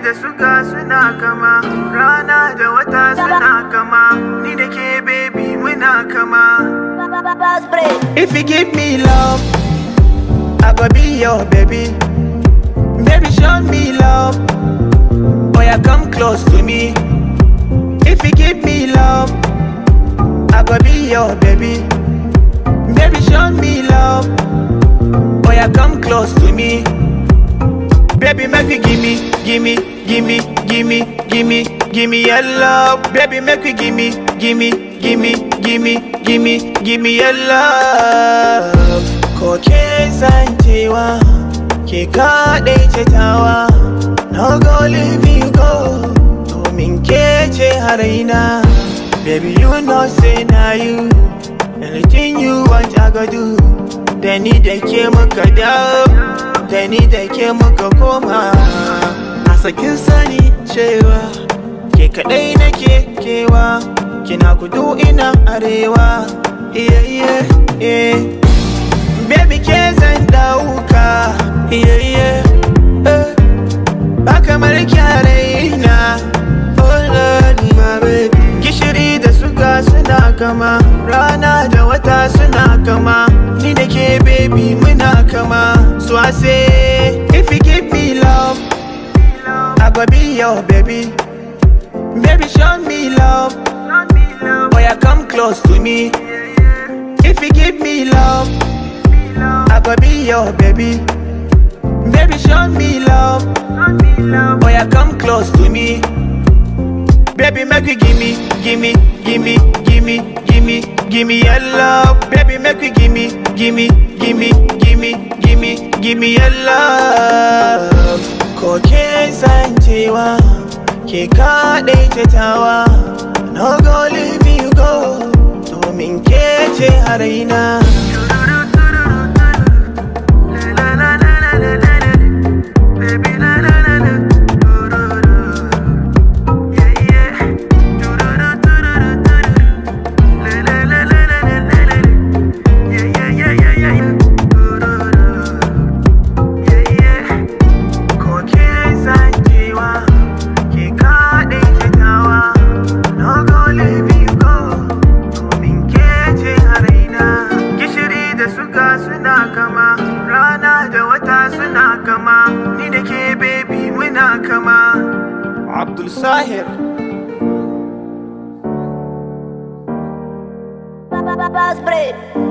da suga suna kama, rana da wata suna kama, ni da ke baby muna kama. If you give me love, I go be your baby. Baby show me love, boy you come close to me. If you give me love, I go be your baby. Baby show me love, boy you come close to me. Baby make you gimme, gimme, gimme, gimme, gimme, gimme your love. Baby make you gimme, gimme, gimme, gimme, gimme, gimme your love. Koke zancewa, ke kaɗai ce tawa, no go leave me go, domin ke ce haraina. Baby you know say na you, anything you want I go do. Da ni da ke muka dawo, da ni da ke muka koma. A sakin sani cewa ke kaɗai nake kewa, kina kudu ina arewa. Yeah, yeah, yeah. Baby ke zan dauka, yeah, yeah, ba kamar kyaraina. Oh Lord my baby. Gishiri da suga suna kama, rana da wata suna kama, ni da ke baby muna kama. So I say, if you give me love, I go be your baby. Baby show me love, boy you come close to me. If you give me love, I go be your baby. Baby show me love, boy you come close to me. Baby make you gimme, gimme, gimme, gimme, gimme, gimme your love. Baby make you gimme, gimme, gimme, gimme, gimme, gimme your love. Koke zancewa, ke kaɗai ce tawa, no go leave me go, domin ke ce haraina. Suna kama, rana da wata suna kama, ni da ke baby muna kama. Abdul Sahir. Spray.